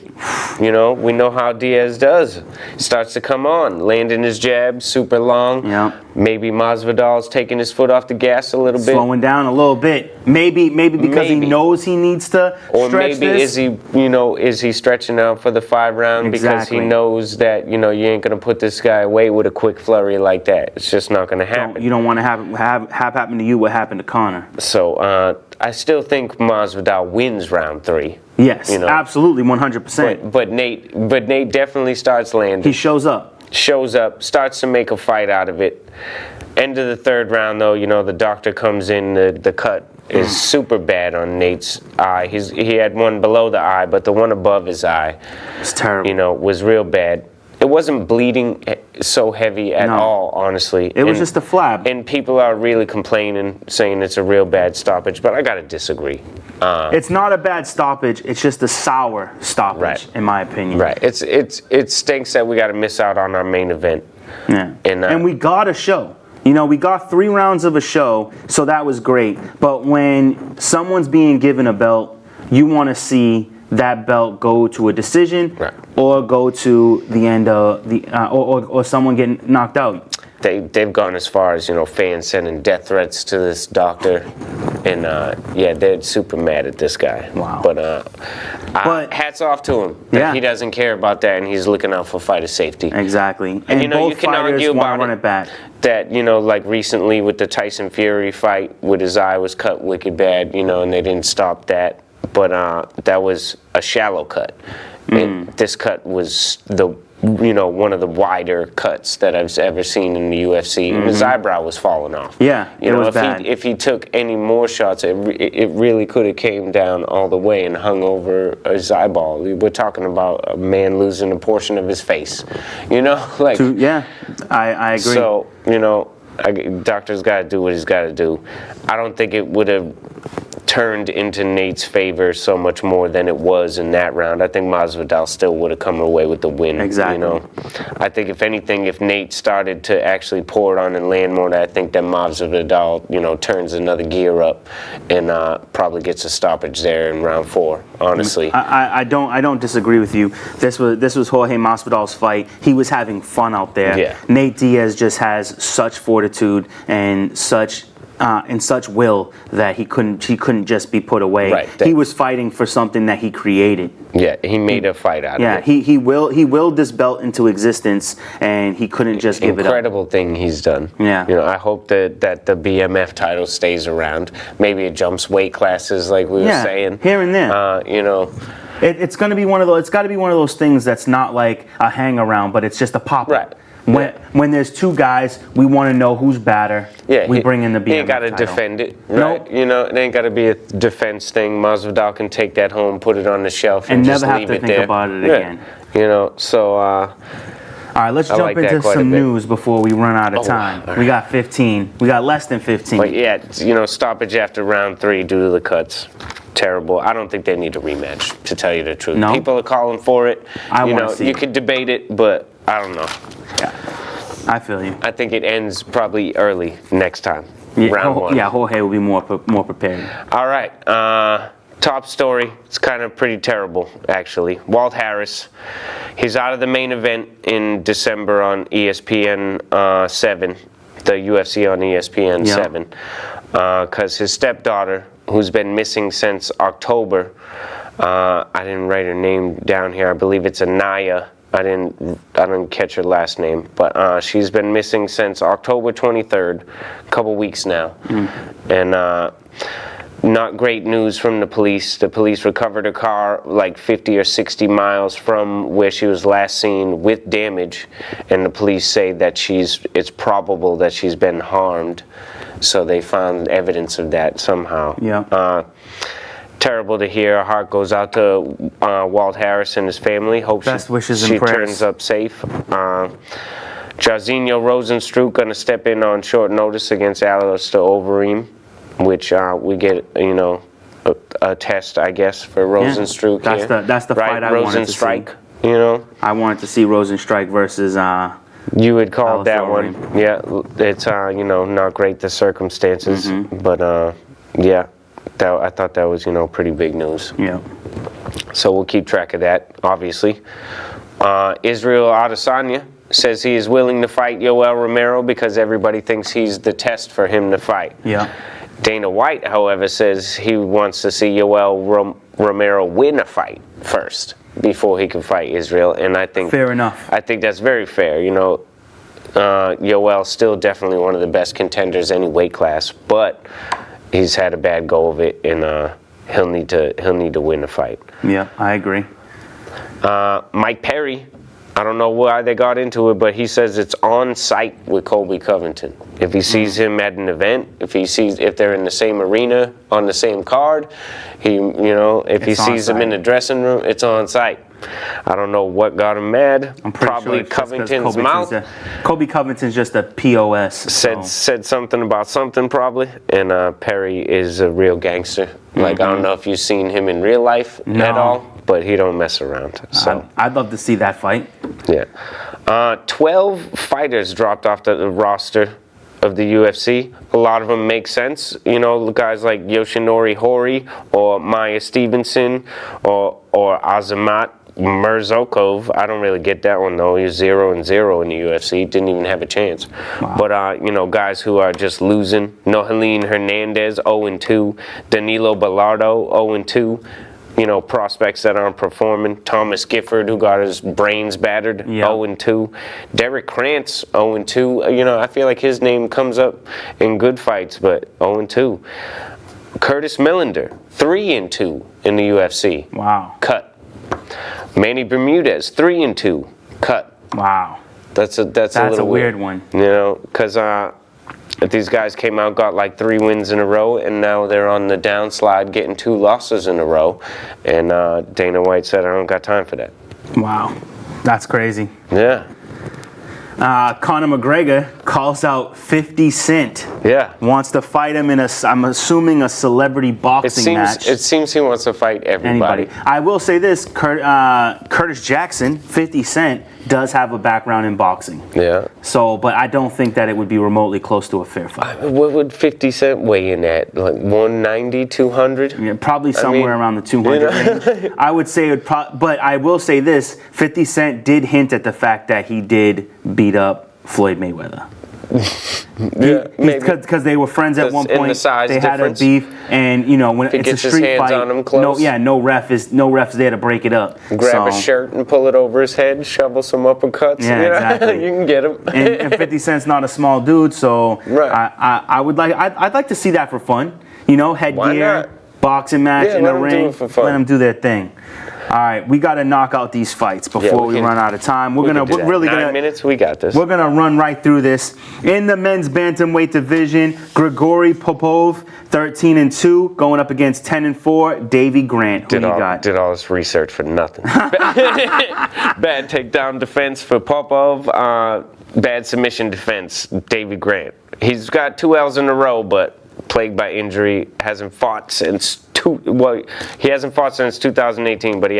you know, we know how Diaz does. Starts to come on, landing his jab super long. Yeah. Maybe Masvidal's taking his foot off the gas a little bit. Slowing down a little bit. Maybe because he knows he needs to or stretch maybe this. is he stretching out for the 5 round because he knows that, you know, you ain't gonna put this guy away with a quick flurry like that. It's just not gonna happen. You don't want to have happen to you what happened to Conor. So I still think Masvidal wins round 3. Yes, you know, absolutely, 100%. But Nate definitely starts landing. He shows up, starts to make a fight out of it. End of the 3rd round, though, you know, the doctor comes in. The cut is super bad on Nate's eye. He had one below the eye, but the one above his eye, it's terrible. You know, was real bad. It wasn't bleeding so heavy at all, honestly. It was just a flab. And people are really complaining, saying it's a real bad stoppage, but I gotta disagree. It's not a bad stoppage. It's just a sour stoppage, in my opinion. Right. It stinks that we got to miss out on our main event. Yeah. And we got a show. You know, we got 3 rounds of a show, so that was great. But when someone's being given a belt, you want to see that belt go to a decision, or go to the end of the or someone getting knocked out. They've gone as far as, you know, fans sending death threats to this doctor, and they're super mad at this guy. Wow. But hats off to him that he doesn't care about that, and he's looking out for fighter safety. Exactly. And you know, both you can fighters argue about run it back. That, you know, like recently with the Tyson Fury fight, with his eye was cut wicked bad, you know, and they didn't stop that. But that was a shallow cut. And this cut was one of the wider cuts that I've ever seen in the UFC. And his eyebrow was falling off. Yeah, you know, was bad. If he took any more shots, it really could have came down all the way and hung over his eyeball. We're talking about a man losing a portion of his face. You know, like. I agree. So, you know, doctor's got to do what he's got to do. I don't think it would have turned into Nate's favor so much more than it was in that round. I think Masvidal still would have come away with the win. Exactly. You know, I think if anything, if Nate started to actually pour it on and land more, I think that Masvidal, you know, turns another gear up and probably gets a stoppage there in round 4. Honestly, I don't disagree with you. This was Jorge Masvidal's fight. He was having fun out there. Yeah. Nate Diaz just has such fortitude and such will that he couldn't just be put away. Right. He was fighting for something that he created. Yeah, he made a fight out of it. Yeah, he willed this belt into existence, and he couldn't just give it up. Incredible thing he's done. Yeah. You know, I hope that the BMF title stays around. Maybe it jumps weight classes, like we were saying. Here and there. You know. It's going to be one of those. It's got to be one of those things that's not like a hang around, but it's just a pop up. Right. When there's two guys, we want to know who's better. Yeah, we bring in the BMF He ain't got to title. defend it, right? Nope. You know, it ain't got to be a defense thing. Masvidal can take that home, put it on the shelf, and never just have leave to it think there. about it again. You know, so. All right, let's I jump like that into quite a some bit. news before we run out of time. all right. We got 15. We got less than 15. But yeah, you know, stoppage after round 3 due to the cuts. Terrible. I don't think they need a rematch, to tell you the truth. No? People are calling for it. I you wanna know, see you it. could debate it, but I don't know. Yeah, I feel you. I think it ends probably early next time. Yeah, round 1. Yeah, Jorge will be more prepared. All right. Top story. It's kind of pretty terrible, actually. Walt Harris. He's out of the main event in December on ESPN 7, the UFC on ESPN 7, because his stepdaughter, who's been missing since October, I didn't write her name down here. I believe it's Anaya. I didn't catch her last name, but she's been missing since October 23rd, a couple weeks now, and not great news from the police. The police recovered her car like 50 or 60 miles from where she was last seen with damage, and the police say that it's probable that she's been harmed, so they found evidence of that somehow. Yeah. Terrible to hear. Our heart goes out to Walt Harris and his family. Hope Best wishes she and prayers. turns up safe. Jairzinho Rozenstruik going to step in on short notice against Alistair Overeem, which we get, you know, a test, I guess, for Rozenstruik. That's the fight I wanted to see. You know, I wanted to see Rozenstruik versus. you would call Alistair that one. Overeem. Yeah, it's you know, not great the circumstances, but yeah. I thought that was, you know, pretty big news. Yeah. So we'll keep track of that, obviously. Israel Adesanya says he is willing to fight Yoel Romero because everybody thinks he's the test for him to fight. Yeah. Dana White, however, says he wants to see Yoel Romero win a fight first before he can fight Israel, and I think Fair enough. I think that's very fair. You know, Yoel's still definitely one of the best contenders any weight class, but he's had a bad go of it, and he'll need to win a fight. Yeah, I agree. Mike Perry, I don't know why they got into it, but he says it's on site with Colby Covington. If he sees him at an event, if they're in the same arena on the same card, if he sees him in the dressing room, it's on site. I don't know what got him mad. I'm pretty Probably sure it's just 'cause Covington's mouth. Colby Covington's just a POS. Said something about something probably, and Perry is a real gangster. Like, I don't know if you've seen him in real life at all, but he don't mess around. So I'd love to see that fight. yeah, 12 fighters dropped off the roster of the UFC. A lot of them make sense. You know, guys like Yoshinori Hori or Maya Stevenson or Azamat Murzokov. I don't really get that one though. He's 0-0 in the UFC. Didn't even have a chance. Wow. But you know, guys who are just losing. Nohelin Hernandez 0-2. Danilo Bellardo 0-2. You know, prospects that aren't performing. Thomas Gifford, who got his brains battered, 0-2. Derrick Krantz, 0-2. You know, I feel like his name comes up in good fights, but 0-2. Curtis Millender, 3-2 in the UFC. Wow. Cut. Manny Bermudez, 3-2. Cut. Wow. That's a little weird one. You know, because these guys came out, got like 3 wins in a row, and now they're on the downslide, getting 2 losses in a row. And Dana White said, "I don't got time for that." Wow. That's crazy. Yeah. Conor McGregor calls out 50 Cent. Yeah. Wants to fight him in I'm assuming, a celebrity boxing match. It seems he wants to fight everybody. I will say this, Curtis Jackson, 50 Cent, does have a background in boxing. Yeah. So, but I don't think that it would be remotely close to a fair fight. What would 50 Cent weigh in at? Like 190, 200? Yeah, probably somewhere around the 200 range. I would say it would but I will say this, 50 Cent did hint at the fact that he did beat up Floyd Mayweather. Because they were friends at one point. They had a beef, and when it's a street fight, no ref is there to break it up. Grab a shirt and pull it over his head, shovel some uppercuts. Yeah, exactly. You can get him. and 50 Cent's not a small dude, so I'd like to see that for fun. Headgear, boxing match in the ring. Let them do their thing. All right, we got to knock out these fights before we run out of time. We're really 9 minutes. We got this. We're gonna run right through this. In the men's bantamweight division, Grigory Popov, 13-2, going up against 10-4, Davy Grant. Who you got? Did all this research for nothing. Bad takedown defense for Popov. Bad submission defense, Davy Grant. He's got 2 L's in a row, but plagued by injury. Hasn't fought since he hasn't fought since 2018, but he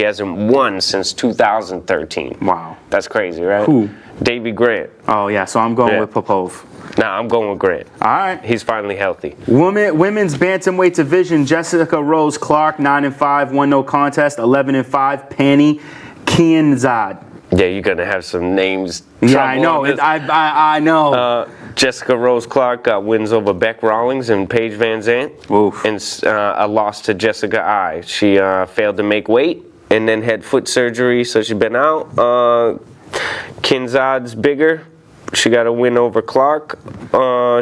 hasn't won since 2013. Wow, that's crazy, right? Who? Davy Grant. Oh yeah, so I'm going with Popov. Nah, I'm going with Grant. All right, he's finally healthy. Women's bantamweight division: Jessica Rose Clark, 9-5, won no contest. 11-5, Penny Kianzad. Yeah, you're gonna have some names. Yeah, I know. I know. Jessica Rose Clark got wins over Beck Rawlings and Paige Van Zandt. Oof. And a loss to Jessica I. She failed to make weight and then had foot surgery, so she's been out. Kinzad's bigger. She got a win over Clark.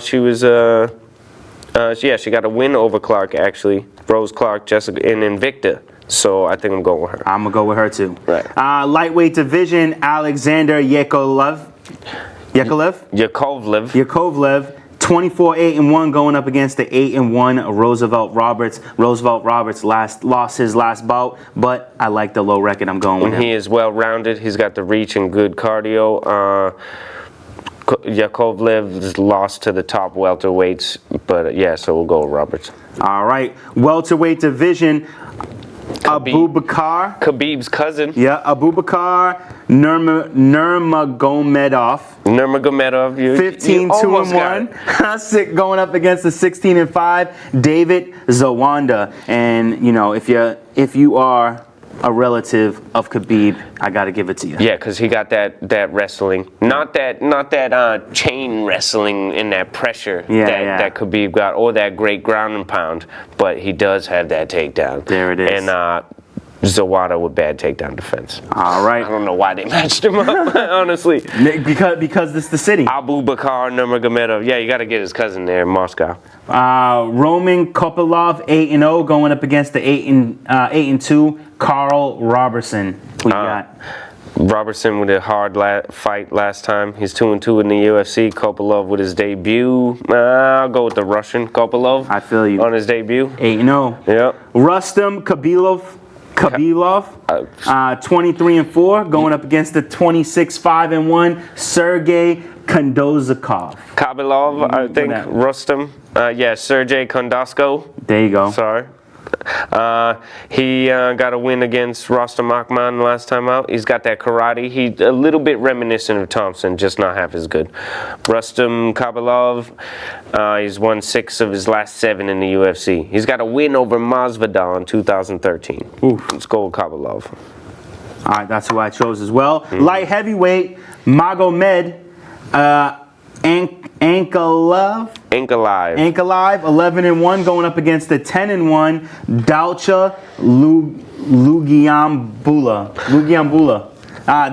She got a win over Clark, actually. Rose Clark, Jessica, and Invicta. So I think I'm going with her. I'm going to go with her, too. Right. Lightweight division, Alexander Yakovlev, 24-8-1, going up against the 8-1 Roosevelt Roberts. Roosevelt Roberts lost his last bout, but I like the low record. I'm going with him. He is well-rounded. He's got the reach and good cardio. Yakovlev's lost to the top welterweights, but so we'll go with Roberts. All right. Welterweight division, Abubakar. Khabib's cousin. Yeah, Abubakar Nurmagomedov. 15-2-1. Sick, going up against the 16-5 David Zawanda. And if you are a relative of Khabib, I got to give it to you. Yeah, because he got that wrestling, not that chain wrestling and that pressure that Khabib got, or that great ground and pound, but he does have that takedown. There it is. And Zawada with bad takedown defense. All right. I don't know why they matched him up, honestly. Because it's the city. Abubakar Nurmagomedov. Yeah, you got to get his cousin there in Moscow. Roman Kopylov, 8-0, going up against the 8-2 Carl Robertson. Who you got? Robertson with a hard fight last time. He's 2-2 in the UFC. Kopylov with his debut. I'll go with the Russian Kopylov. I feel you. On his debut. 8-0. Yeah. Rustam Khabilov, 23-4, going up against the 26-5-1 Sergey Kondozakov. Khabilov, I think. Rustam. Sergey Kondosko. There you go. Sorry. He got a win against Rostam Akhman last time out. He's got that karate. He's a little bit reminiscent of Thompson, just not half as good. Rustam Khabilov, he's won 6 of his last 7 in the UFC. He's got a win over Masvidal in 2013. Oof. Let's go with Khabilov. All right, that's who I chose as well. Light heavyweight, Magomed Ankalaev, 11-1, going up against the 10-1 Dalcha Lugiambula.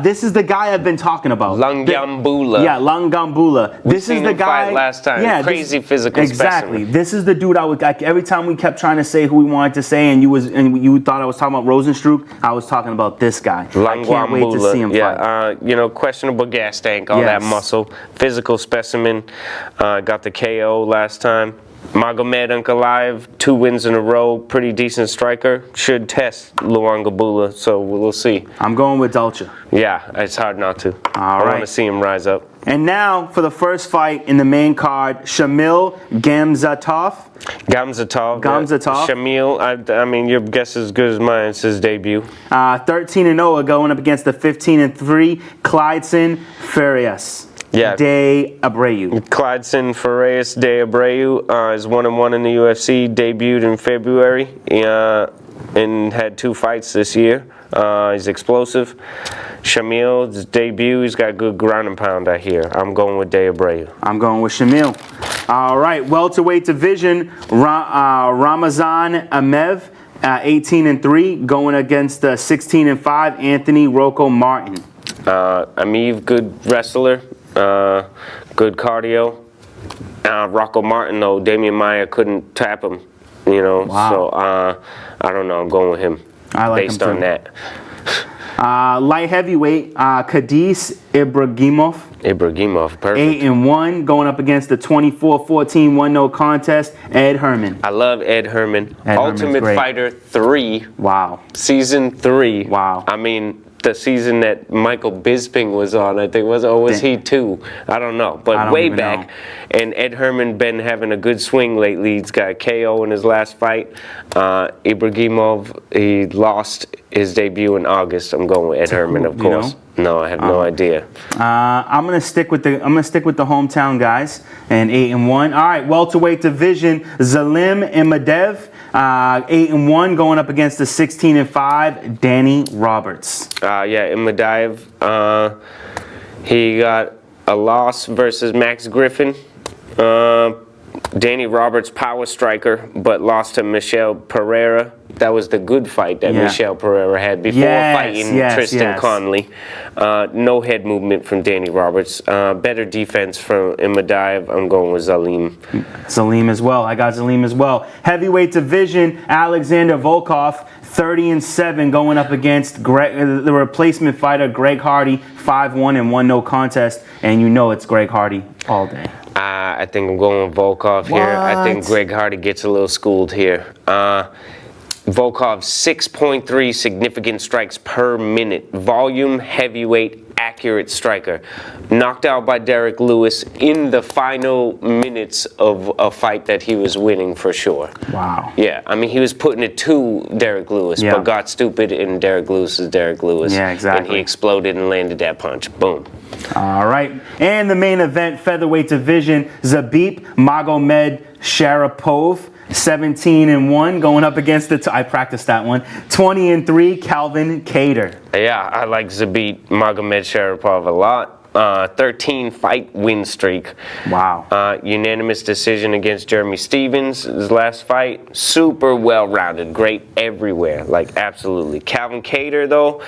This is the guy I've been talking about. Langiambula. Yeah, Langiambula. This is the guy. Fight last time. Yeah, crazy physical exactly. specimen. This is the dude I would. Every time we kept trying to say who we wanted to say, and you thought I was talking about Rosenstruck, I was talking about this guy. I can't wait to see him fight. Questionable gas tank, all that muscle, physical specimen. Got the KO last time. Magomed Ankalaev, 2 wins in a row, pretty decent striker. Should test Luangabula, so we'll see. I'm going with Dolce. Yeah, it's hard not to. I want to see him rise up. And now for the first fight in the main card, Shamil Gamzatov. Shamil, I mean, your guess is as good as mine. It's his debut. 13-0 going up against the 15-3 Clydson Farias. Yeah. De Abreu. Clydson Farias de Abreu is 1-1 in the UFC. Debuted in February and had 2 fights this year. He's explosive. Shamil's debut, he's got good ground and pound, I hear. I'm going with De Abreu. I'm going with Shamil. All right, welterweight division, Ramazan Amev, 18-3, going against the 16-5 Anthony Rocco Martin. Amev, good wrestler. Good cardio. Rocco Martin, though, Damian Maia couldn't tap him, you know. Wow. So I don't know. I'm going with him. I like based him on that. Light heavyweight, Cadiz Ibragimov. Perfect. 8-1, going up against the 24-14 1-0 contest, Ed Herman. I love Ed Herman. Ultimate Fighter 3. Wow. Season 3. Wow. I mean, the season that Michael Bisping was on, I think, was he 2? I don't know, but way back. And Ed Herman been having a good swing lately. He's got a KO in his last fight. Ibragimov, he lost his debut in August. I'm going with Ed Herman, of course. No, I have no idea. I'm gonna stick with the hometown guys and 8-1. All right, welterweight division, Zalim Imadev. 8-1 going up against the 16-5 Danny Roberts. Imadev. He got a loss versus Max Griffin. Danny Roberts, power striker, but lost to Michel Pereira. That was the good fight that Michel Pereira had before fighting Tristan Conley. No head movement from Danny Roberts. Better defense from Imadev. I'm going with Zalim. Zalim as well. I got Zalim as well. Heavyweight division, Alexander Volkov, 30-7, going up against the replacement fighter, Greg Hardy, 5-1 and 1-0 contest. And you know it's Greg Hardy all day. I think I'm going with Volkov here. I think Greg Hardy gets a little schooled here. Volkov, 6.3 significant strikes per minute. Volume, heavyweight, accurate striker. Knocked out by Derrick Lewis in the final minutes of a fight that he was winning for sure. Wow. Yeah, I mean, he was putting it to Derrick Lewis, but got stupid, and Derrick Lewis is Derrick Lewis. Yeah, exactly. And he exploded and landed that punch. Boom. All right. And the main event, featherweight division, Zabit Magomed Sharapov, 17-1, going up against the, I practiced that one, 20-3 Kelvin Kattar. Yeah, I like Zabit Magomed Sharapov a lot. 13-fight win streak. Wow. Unanimous decision against Jeremy Stevens, his last fight. Super well-rounded, great everywhere, like absolutely. Kelvin Kattar, though,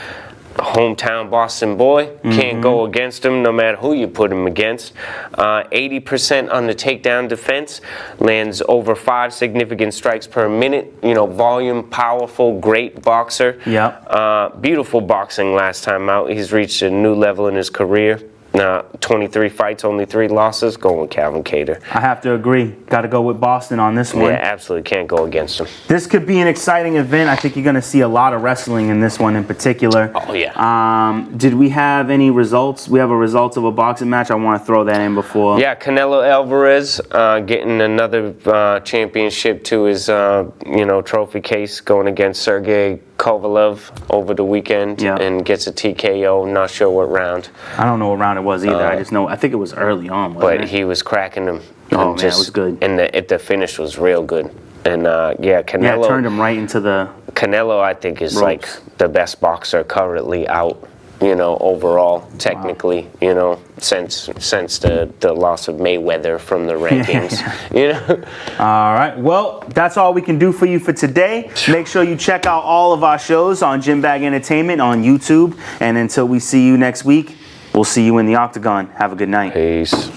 hometown Boston boy, can't go against him no matter who you put him against. 80% on the takedown defense, lands over 5 significant strikes per minute. You know, volume, powerful, great boxer. Yep. Beautiful boxing last time out. He's reached a new level in his career. 23 fights, only 3 losses. Going with Kelvin Kattar. I have to agree. Got to go with Boston on this one. Yeah, absolutely can't go against him. This could be an exciting event. I think you're going to see a lot of wrestling in this one in particular. Oh, yeah. Did we have any results? We have a result of a boxing match. I want to throw that in before. Yeah, Canelo Alvarez getting another championship to his trophy case, going against Sergey Kovalev over the weekend and gets a TKO. Not sure what round. I don't know what round it was either. I just know, I think it was early on, wasn't it? He was cracking him. Oh, man, it was good. And the finish was real good. And Canelo... Yeah, turned him right into the Canelo, I think, is ropes. Like the best boxer currently out, overall, technically, since the loss of Mayweather from the rankings, All right, well, that's all we can do for you for today. Make sure you check out all of our shows on Gym Bag Entertainment on YouTube. And until we see you next week, we'll see you in the Octagon. Have a good night. Peace.